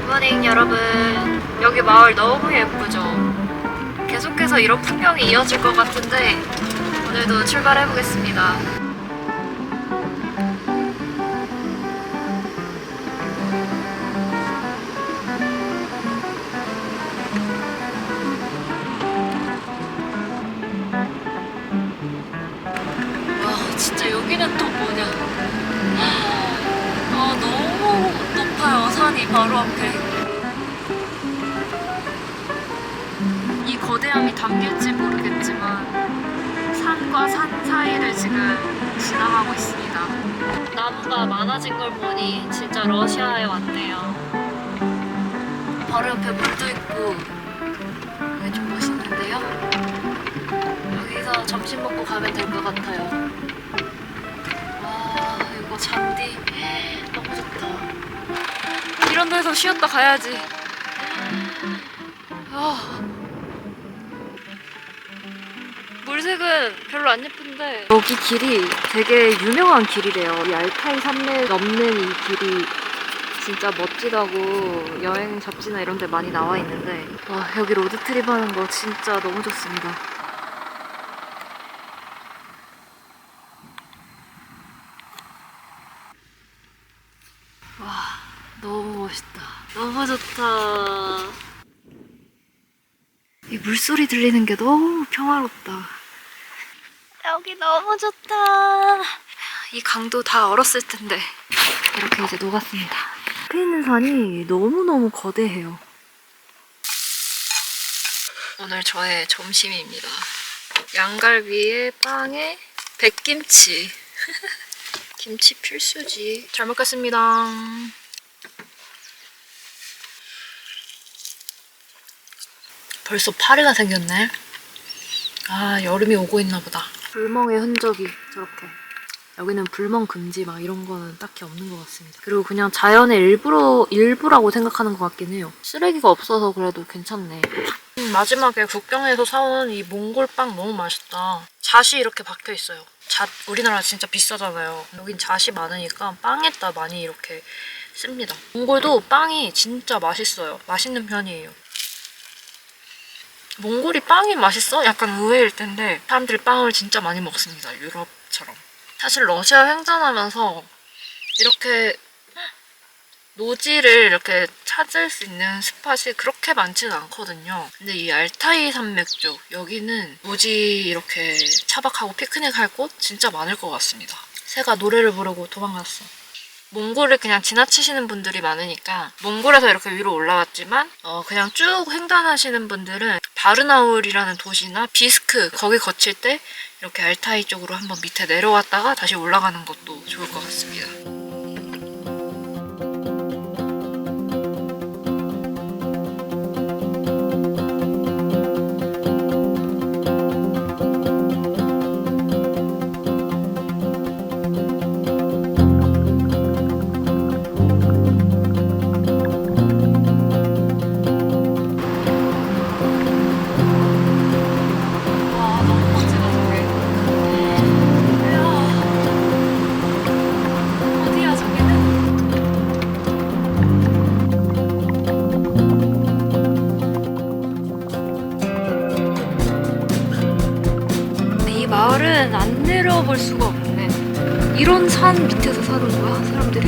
굿모닝 여러분. 여기 마을 너무 예쁘죠? 계속해서 이런 풍경이 이어질 것 같은데 오늘도 출발해 보겠습니다. 와, 진짜 여기는 또 뭐냐? 너무 높아요. 산이 바로 앞에. 이 거대함이 담길지 모르겠지만 산과 산 사이를 지금 지나가고 있습니다. 나무가 많아진 걸 보니 진짜 러시아에 왔네요. 바로 옆에 물도 있고 이게 좀 멋있는데요? 여기서 점심 먹고 가면 될 것 같아요. 와, 이거 잔디 너무 좋다. 이런 데서 쉬었다 가야지. 물색은 별로 안 예쁜데 여기 길이 되게 유명한 길이래요. 이 알타이 산맥 넘는 이 길이 진짜 멋지다고 여행 잡지나 이런 데 많이 나와 있는데 와, 여기 로드트립 하는 거 진짜 너무 좋습니다. 와, 너무 멋있다. 너무 좋다. 이 물소리 들리는 게 너무 평화롭다. 여기 너무 좋다. 이 강도 다 얼었을 텐데 이렇게 이제 녹았습니다. 앞에 있는 산이 너무너무 거대해요. 오늘 저의 점심입니다. 양갈비에 빵에 백김치. 김치 필수지. 잘 먹겠습니다. 벌써 파리가 생겼네. 아, 여름이 오고 있나 보다. 불멍의 흔적이 저렇게. 여기는 불멍 금지 막 이런 거는 딱히 없는 것 같습니다. 그리고 그냥 자연의 일부라고 생각하는 것 같긴 해요. 쓰레기가 없어서 그래도 괜찮네. 마지막에 국경에서 사온 이 몽골빵 너무 맛있다. 잣이 이렇게 박혀 있어요. 잣 우리나라 진짜 비싸잖아요. 여긴 잣이 많으니까 빵에다 많이 이렇게 씁니다. 몽골도 빵이 진짜 맛있어요. 맛있는 편이에요. 몽골이 빵이 맛있어? 약간 의외일 텐데 사람들이 빵을 진짜 많이 먹습니다. 유럽처럼. 사실 러시아 횡단하면서 이렇게 노지를 이렇게 찾을 수 있는 스팟이 그렇게 많지는 않거든요. 근데 이 알타이 산맥 쪽 여기는 노지 이렇게 차박하고 피크닉 할 곳 진짜 많을 것 같습니다. 새가 노래를 부르고 도망갔어. 몽골을 그냥 지나치시는 분들이 많으니까 몽골에서 이렇게 위로 올라왔지만 그냥 쭉 횡단하시는 분들은 바르나울이라는 도시나 비스크 거기 거칠 때 이렇게 알타이 쪽으로 한번 밑에 내려왔다가 다시 올라가는 것도 좋을 것 같습니다. 마을은 안 내려볼 수가 없네. 이런 산 밑에서 사는 거야, 사람들이?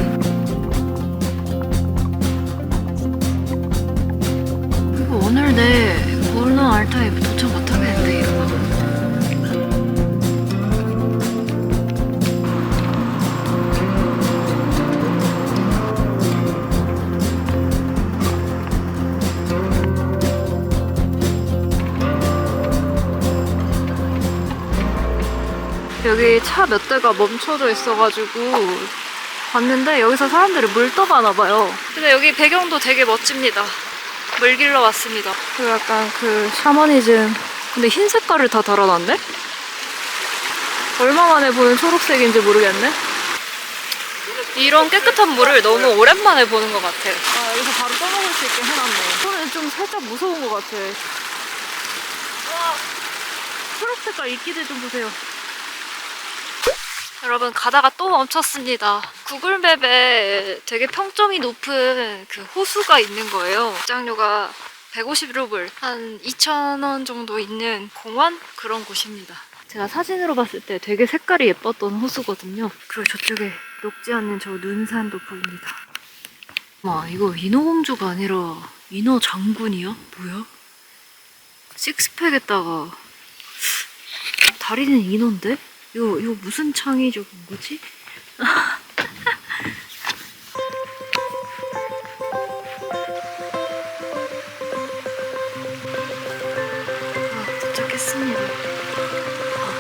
그리고 오늘 내 고르노 알타이 도착 못하겠는데, 이러면. 여기 차 몇 대가 멈춰져 있어가지고 봤는데 여기서 사람들이 물 떠가나 봐요. 근데 여기 배경도 되게 멋집니다. 물 길러 왔습니다. 그리고 약간 그 샤머니즘. 근데 흰 색깔을 다 달아놨네? 얼마 만에 보는 초록색인지 모르겠네. 이런 깨끗한 물을 너무 오랜만에 보는 것 같아. 아, 여기서 바로 떠먹을 수 있게 해놨네. 이거는 좀 살짝 무서운 것 같아. 와, 초록 색깔 이끼들 좀 보세요. 여러분 가다가 또 멈췄습니다. 구글맵에 되게 평점이 높은 그 호수가 있는 거예요. 입장료가 150루블, 한 2,000원 정도 있는 공원? 그런 곳입니다. 제가 사진으로 봤을 때 되게 색깔이 예뻤던 호수거든요. 그리고 저쪽에 녹지 않는 저 눈산도 보입니다. 와, 이거 인어공주가 아니라 인어장군이야? 뭐야? 식스팩에다가 다리는 인어인데? 이거 무슨 창의적인 거지? 도착했습니다.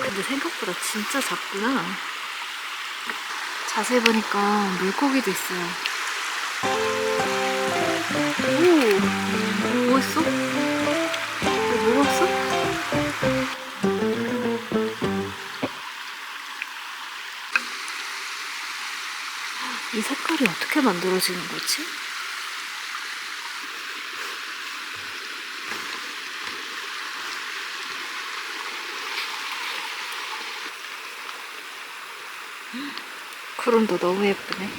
근데 생각보다 진짜 작구나. 자세히 보니까 물고기도 있어요. 오! 뭐 했어? 뭐 먹었어? 이 색깔이 어떻게 만들어지는 거지? 구름도 너무 예쁘네.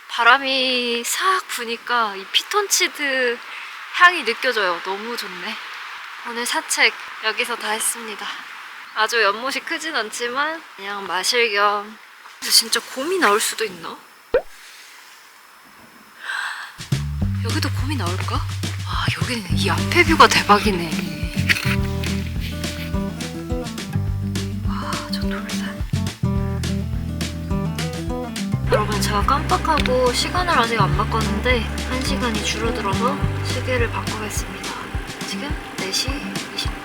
바람이 싹 부니까 이 피톤치드 향이 느껴져요. 너무 좋네. 오늘 산책 여기서 다 했습니다. 아주 연못이 크진 않지만 그냥 마실 겸. 근데 진짜 곰이 나올 수도 있나? 여기도 곰이 나올까? 와, 여기는 이 앞에 뷰가 대박이네. 와, 저 돌산. 여러분, 제가 깜빡하고 시간을 아직 안 바꿨는데 1시간이 줄어들어서 시계를 바꾸겠습니다. 지금 4시 20분.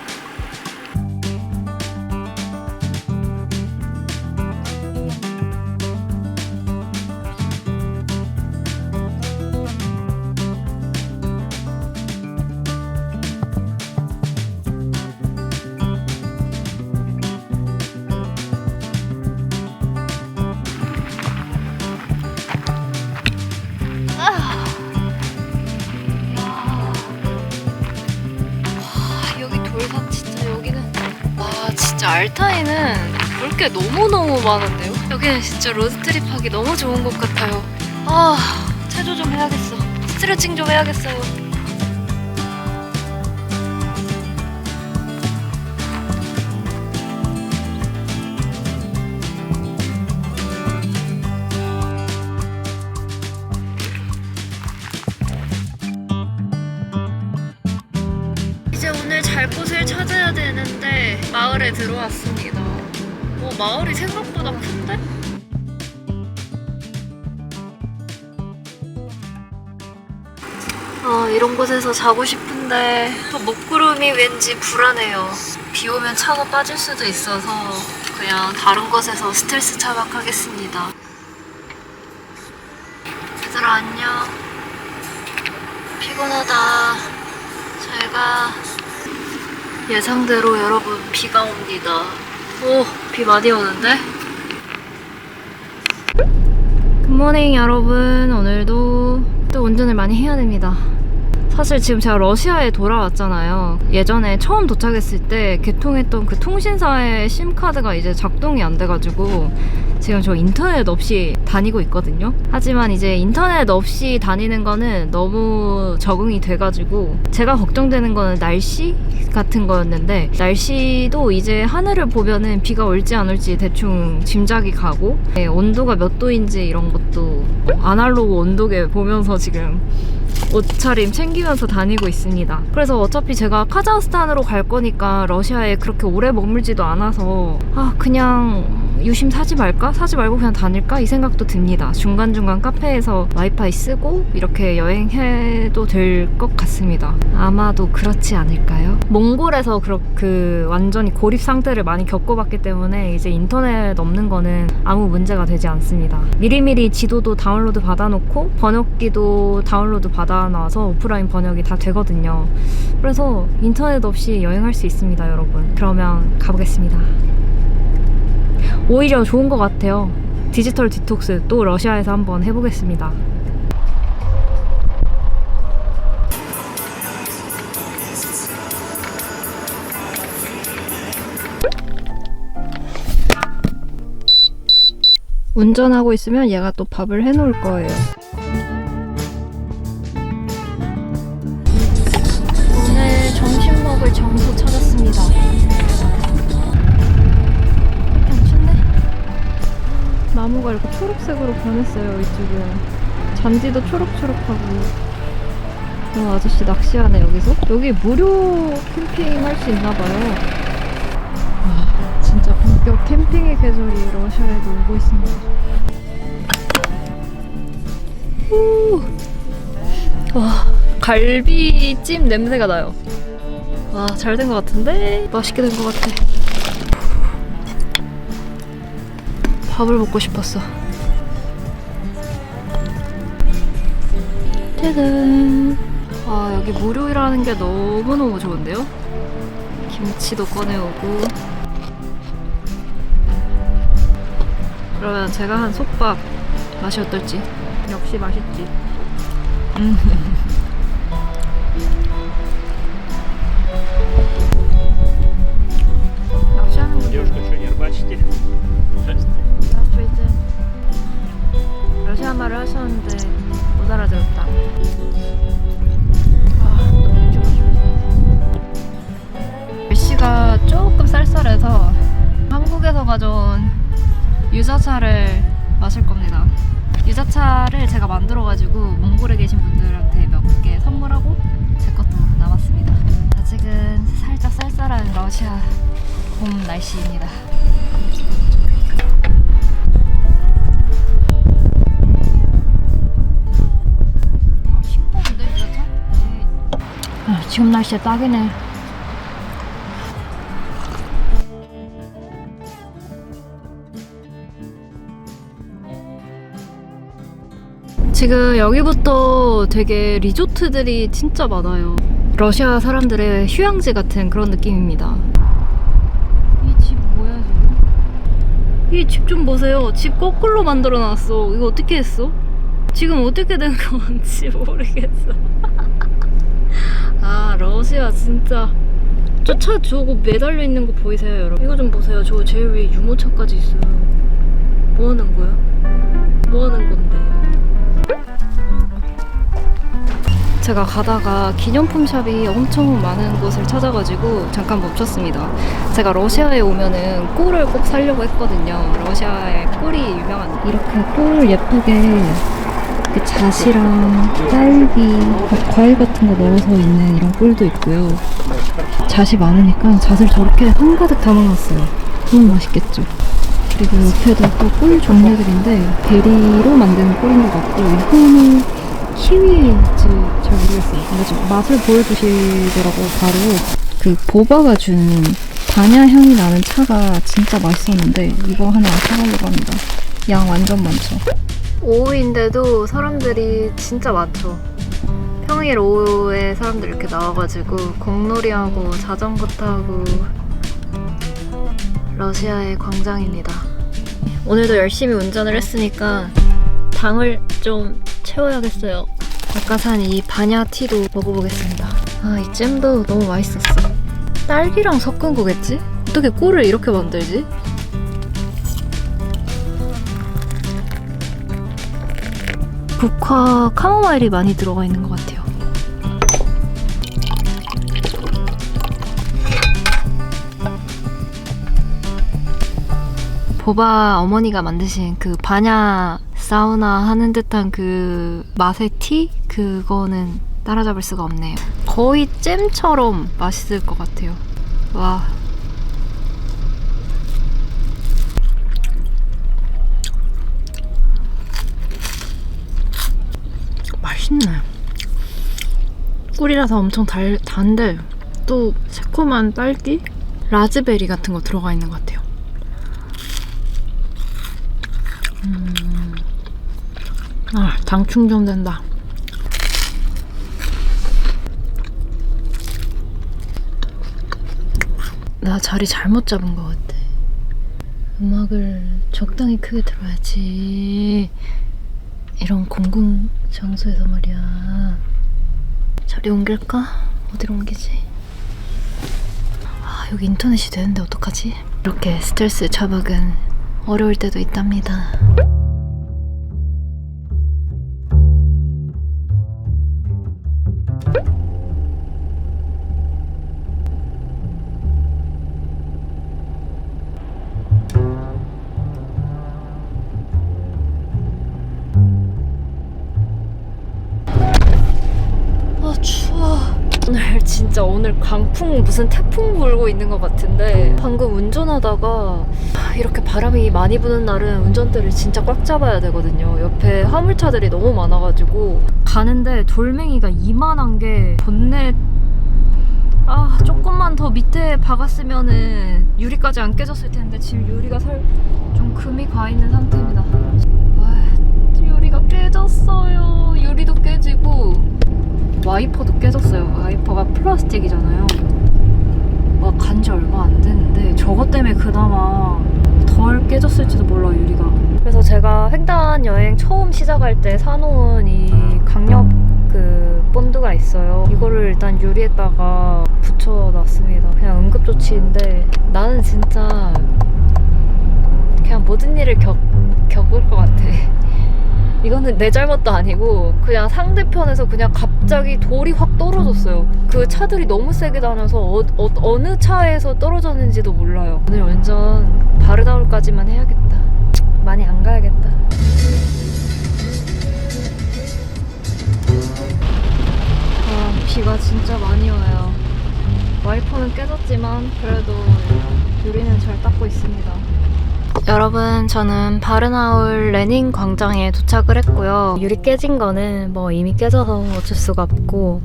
알타이는 볼 게 너무너무 많은데요? 여기는 진짜 로드트립 하기 너무 좋은 것 같아요. 체조 좀 해야겠어. 스트레칭 좀 해야겠어요. 이제 오늘 잘 곳을 찾아야 되는데 마을에 들어왔습니다. 마을이 생각보다 큰데? 이런 곳에서 자고 싶은데 또 먹구름이 왠지 불안해요. 비 오면 차가 빠질 수도 있어서 그냥 다른 곳에서 스트레스 차박하겠습니다. 얘들아 안녕. 피곤하다. 잘 가. 예상대로 여러분 비가 옵니다. 오, 비 많이 오는데? 굿모닝 여러분. 오늘도 또 운전을 많이 해야 됩니다. 사실 지금 제가 러시아에 돌아왔잖아요. 예전에 처음 도착했을 때 개통했던 그 통신사의 심카드가 이제 작동이 안 돼가지고 지금 저 인터넷 없이 다니고 있거든요. 하지만 이제 인터넷 없이 다니는 거는 너무 적응이 돼가지고 제가 걱정되는 거는 날씨 같은 거였는데 날씨도 이제 하늘을 보면은 비가 올지 안 올지 대충 짐작이 가고 온도가 몇 도인지 이런 것도 아날로그 온도계 보면서 지금 옷차림 챙기면서 다니고 있습니다. 그래서 어차피 제가 카자흐스탄으로 갈 거니까 러시아에 그렇게 오래 머물지도 않아서 그냥 유심 사지 말까? 사지 말고 그냥 다닐까? 이 생각도 듭니다. 중간중간 카페에서 와이파이 쓰고 이렇게 여행해도 될 것 같습니다. 아마도 그렇지 않을까요? 몽골에서 그 완전히 고립 상태를 많이 겪어봤기 때문에 이제 인터넷 없는 거는 아무 문제가 되지 않습니다. 미리미리 지도도 다운로드 받아놓고 번역기도 다운로드 받아놔서 오프라인 번역이 다 되거든요. 그래서 인터넷 없이 여행할 수 있습니다, 여러분. 그러면 가보겠습니다. 오히려 좋은 것 같아요. 디지털 디톡스 또 러시아에서 한번 해보겠습니다. 운전하고 있으면 얘가 또 밥을 해놓을 거예요. 오늘 점심 먹을 장소 찾았습니다. 괜찮네. 나무가 이렇게 초록색으로 변했어요. 이쪽은 잔디도 초록초록하고. 아저씨 낚시하네 여기서? 여기 무료 캠핑 할 수 있나봐요. 와, 진짜 본격 캠핑의 계절이 러시아에도 오고 있습니다. 오! 와, 갈비찜 냄새가 나요. 와, 잘 된 것 같은데? 맛있게 된 것 같아. 밥을 먹고 싶었어. 짜잔! 아, 여기 무료라는 게 너무너무 좋은데요? 김치도 꺼내오고. 그러면 제가 한 솥밥 맛이 어떨지? 역시 맛있지. 낚시하는 분들. Девушка, что, не рыбачите? 러시아 말을 하셨는데 못 알아들었다. 아, 너무 좋아. 날씨가 조금 쌀쌀해서 한국에서 가져온 유자차를 마실 겁니다. 유자차를 제가 만들어가지고 몽골에 계신 분들한테 몇 개 선물하고 제 것도 남았습니다. 아직은 살짝 쌀쌀한 러시아 봄 날씨입니다. 싱거운데 유자차? 지금 날씨에 딱이네. 지금 여기부터 되게 리조트들이 진짜 많아요. 러시아 사람들의 휴양지 같은 그런 느낌입니다. 이 집 뭐야 지금? 이 집 좀 보세요. 집 거꾸로 만들어 놨어. 이거 어떻게 했어? 지금 어떻게 된 건지 모르겠어. 아, 러시아 진짜. 저 차 저거 매달려 있는 거 보이세요 여러분? 이거 좀 보세요. 저 제일 위에 유모차까지 있어요. 뭐 하는 거야? 뭐 하는 건데? 제가 가다가 기념품 샵이 엄청 많은 곳을 찾아가지고 잠깐 멈췄습니다. 제가 러시아에 오면은 꿀을 꼭 사려고 했거든요. 러시아의 꿀이 유명한. 이렇게 꿀 예쁘게 잣이랑 딸기, 과일 같은 거 넣어서 있는 이런 꿀도 있고요. 잣이 많으니까 잣을 저렇게 한가득 담아놨어요. 너무 맛있겠죠? 그리고 옆에도 또 꿀 종류들인데 베리로 만든 꿀인 것 같고, 이거는 키위인지 잘 모르겠어요. 근데 좀 맛을 보여주시더라고요. 바로 그 보바가 준 바냐 향이 나는 차가 진짜 맛있었는데 이거 하나 사가려고 합니다. 양 완전 많죠. 오후인데도 사람들이 진짜 많죠. 평일 오후에 사람들 이렇게 나와가지고 공놀이하고 자전거 타고. 러시아의 광장입니다. 오늘도 열심히 운전을 했으니까 당을 좀 채워야겠어요. 아까 산 이 바냐티도 먹어보겠습니다. 아, 이 잼도 너무 맛있었어. 딸기랑 섞은 거겠지? 어떻게 꿀을 이렇게 만들지? 국화 카모마일이 많이 들어가 있는 것 같아요. 보바 어머니가 만드신 그 바냐 사우나 하는 듯한 그 맛의 티? 그거는 따라잡을 수가 없네요. 거의 잼처럼 맛있을 것 같아요. 와. 맛있네. 꿀이라서 엄청 단데 또 새콤한 딸기? 라즈베리 같은 거 들어가 있는 것 같아요. 아, 당 충전된다. 나 자리 잘못 잡은 것 같아. 음악을 적당히 크게 들어야지. 이런 공공 장소에서 말이야. 자리 옮길까? 어디로 옮기지? 아, 여기 인터넷이 되는데 어떡하지? 이렇게 스트레스 처박은 어려울 때도 있답니다. 아 추워. 오늘 강풍 무슨 태풍 불고 있는 것 같은데 방금 운전하다가 이렇게 바람이 많이 부는 날은 운전대를 진짜 꽉 잡아야 되거든요. 옆에 화물차들이 너무 많아가지고 가는데 돌멩이가 이만한 게 본넷 조금만 더 밑에 박았으면은 유리까지 안 깨졌을 텐데 지금 유리가 좀 금이 가 있는 상태입니다. 유리가 깨졌어요. 유리도 깨지고 와이퍼도 깨졌어요. 와이퍼가 플라스틱이잖아요. 간지 얼마 안 됐는데 저것 때문에 그나마 덜 깨졌을지도 몰라 유리가. 그래서 제가 횡단 여행 처음 시작할 때 사놓은 이 강력 본드가 있어요. 이거를 일단 유리에다가 붙여놨습니다. 그냥 응급조치인데 나는 진짜 그냥 모든 일을 겪을 것 같아. 이거는 내 잘못도 아니고 그냥 상대편에서 그냥 갑자기 돌이 확 떨어졌어요. 그 차들이 너무 세게 다녀서 어느 차에서 떨어졌는지도 몰라요. 오늘 완전 바르다울까지만 해야겠다. 많이 안 가야겠다. 비가 진짜 많이 와요. 와이퍼는 깨졌지만 그래도 유리는 잘 닦고 있습니다. 여러분, 저는 바른하울 레닌 광장에 도착을 했고요. 유리 깨진 거는 이미 깨져서 어쩔 수가 없고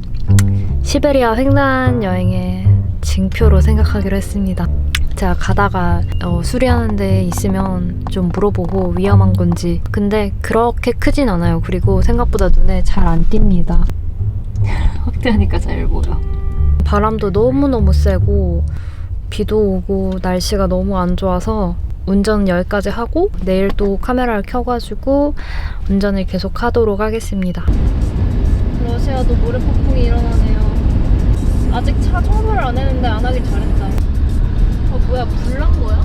시베리아 횡단 여행의 징표로 생각하기로 했습니다. 제가 가다가 수리하는 데 있으면 좀 물어보고 위험한 건지. 근데 그렇게 크진 않아요. 그리고 생각보다 눈에 잘 안 띕니다. 확대하니까 잘 보여. 바람도 너무너무 세고 비도 오고 날씨가 너무 안 좋아서 운전 여기까지 하고 내일 또 카메라를 켜가지고 운전을 계속 하도록 하겠습니다. 러시아도 모래폭풍이 일어나네요. 아직 차 청소를 안 했는데 안 하길 잘했다. 뭐야, 불난 거야?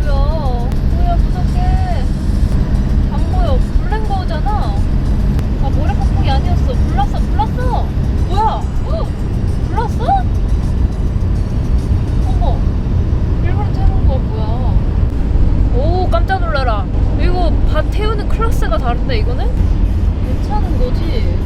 뭐야 부탁해. 안 보여. 불난 거잖아. 모래폭풍이 아니었어. 불났어. 뭐야? 불났어? 어머, 일부러 태우는 거야 뭐야? 오, 깜짝 놀라라. 이거 밭 태우는 클래스가 다른데 이거는? 괜찮은 거지?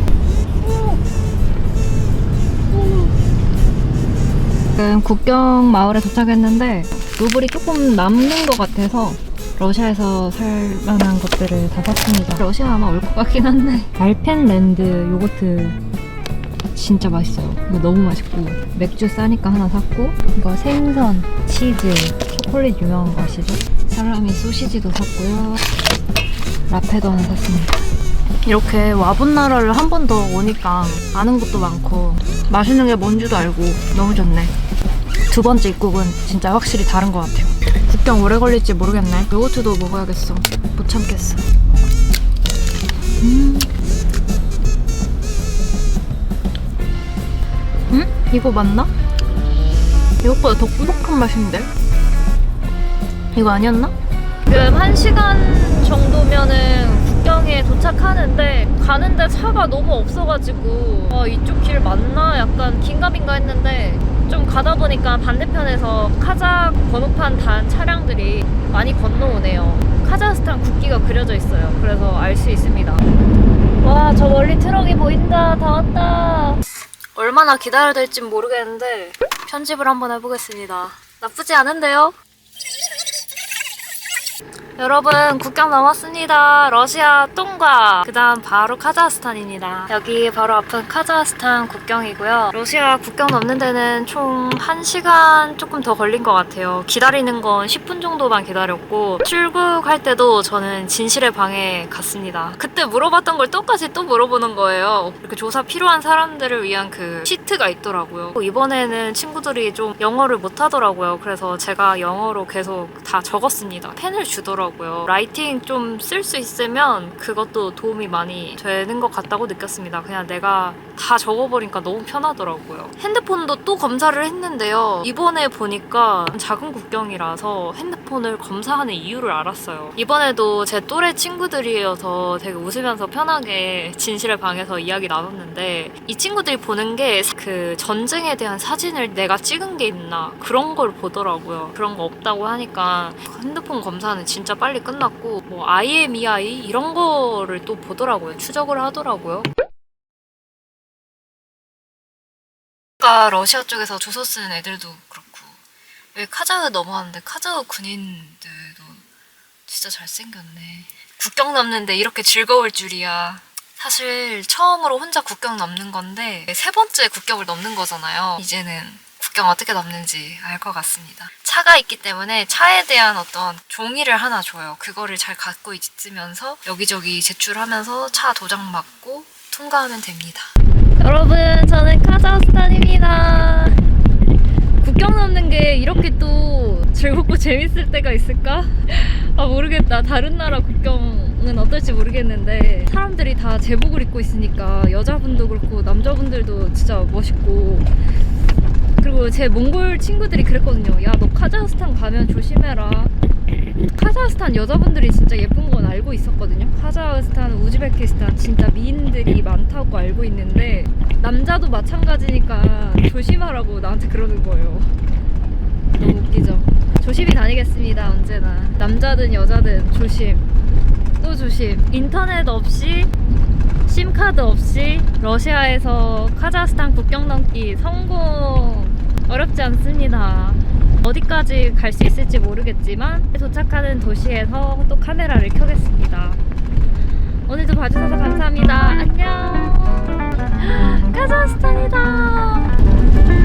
지금 국경 마을에 도착했는데 루블이 조금 남는 것 같아서 러시아에서 살 만한 것들을 다 샀습니다. 러시아 아마 올 것 같긴 한데 알펜랜드 요거트 진짜 맛있어요. 이거 너무 맛있고 맥주 싸니까 하나 샀고, 이거 생선, 치즈, 초콜릿 유명한 거 아시죠? 살라미 소시지도 샀고요. 라페도 하나 샀습니다. 이렇게 와본 나라를 한 번 더 오니까 아는 것도 많고 맛있는 게 뭔지도 알고 너무 좋네. 두 번째 입국은 진짜 확실히 다른 것 같아요. 국경 오래 걸릴지 모르겠네. 요거트도 먹어야겠어. 못 참겠어. 이거 맞나? 이것보다 더 꾸덕한 맛인데? 이거 아니었나? 지금 1시간 정도면은 국경에 도착하는데 가는데 차가 너무 없어가지고 이쪽 길 맞나? 약간 긴가민가 했는데 좀 가다 보니까 반대편에서 카자흐 번호판 단 차량들이 많이 건너오네요. 카자흐스탄 국기가 그려져 있어요. 그래서 알 수 있습니다. 와, 저 멀리 트럭이 보인다. 다 왔다. 얼마나 기다려야 될진 모르겠는데 편집을 한번 해보겠습니다. 나쁘지 않은데요? 여러분, 국경 넘었습니다. 러시아 통과. 그 다음 바로 카자흐스탄입니다. 여기 바로 앞은 카자흐스탄 국경이고요. 러시아 국경 넘는 데는 총 1시간 조금 더 걸린 것 같아요. 기다리는 건 10분 정도만 기다렸고, 출국할 때도 저는 진실의 방에 갔습니다. 그때 물어봤던 걸 똑같이 또 물어보는 거예요. 이렇게 조사 필요한 사람들을 위한 그 시트가 있더라고요. 이번에는 친구들이 좀 영어를 못하더라고요. 그래서 제가 영어로 계속 다 적었습니다. 펜을 주더라고요. 라이팅 좀 쓸 수 있으면 그것도 도움이 많이 되는 것 같다고 느꼈습니다. 그냥 내가 다 적어버리니까 너무 편하더라고요. 핸드폰도 또 검사를 했는데요. 이번에 보니까 작은 국경이라서 핸드폰 핸드폰을 검사하는 이유를 알았어요. 이번에도 제 또래 친구들이어서 되게 웃으면서 편하게 진실의 방에서 이야기 나눴는데 이 친구들이 보는 게 그 전쟁에 대한 사진을 내가 찍은 게 있나 그런 걸 보더라고요. 그런 거 없다고 하니까 핸드폰 검사는 진짜 빨리 끝났고 뭐 IMEI 이런 거를 또 보더라고요. 추적을 하더라고요. 아까 러시아 쪽에서 조서 쓰는 애들도 그렇고 여기 카자흐 넘어왔는데 카자흐 군인들도 진짜 잘생겼네. 국경 넘는데 이렇게 즐거울 줄이야. 사실 처음으로 혼자 국경 넘는 건데 3번째 국경을 넘는 거잖아요. 이제는 국경 어떻게 넘는지 알 것 같습니다. 차가 있기 때문에 차에 대한 어떤 종이를 하나 줘요. 그거를 잘 갖고 있으면서 여기저기 제출하면서 차 도장 맞고 통과하면 됩니다. 여러분, 저는 카자흐스탄입니다. 국경 넘는 게 이렇게 또 즐겁고 재밌을 때가 있을까? 아, 모르겠다. 다른 나라 국경은 어떨지 모르겠는데 사람들이 다 제복을 입고 있으니까 여자분도 그렇고 남자분들도 진짜 멋있고, 그리고 제 몽골 친구들이 그랬거든요. 야, 너 카자흐스탄 가면 조심해라. 카자흐스탄 여자분들이 진짜 예쁜 건 알고 있었거든요. 카자흐스탄, 우즈베키스탄 진짜 미인들이 많다고 알고 있는데 남자도 마찬가지니까 조심하라고 나한테 그러는 거예요. 너무 웃기죠? 조심히 다니겠습니다. 언제나 남자든 여자든 조심, 또 조심. 인터넷 없이 심카드 없이 러시아에서 카자흐스탄 국경 넘기 성공. 어렵지 않습니다. 어디까지 갈 수 있을지 모르겠지만 도착하는 도시에서 또 카메라를 켜겠습니다. 오늘도 봐주셔서 감사합니다. 안녕. 카자흐스탄이다.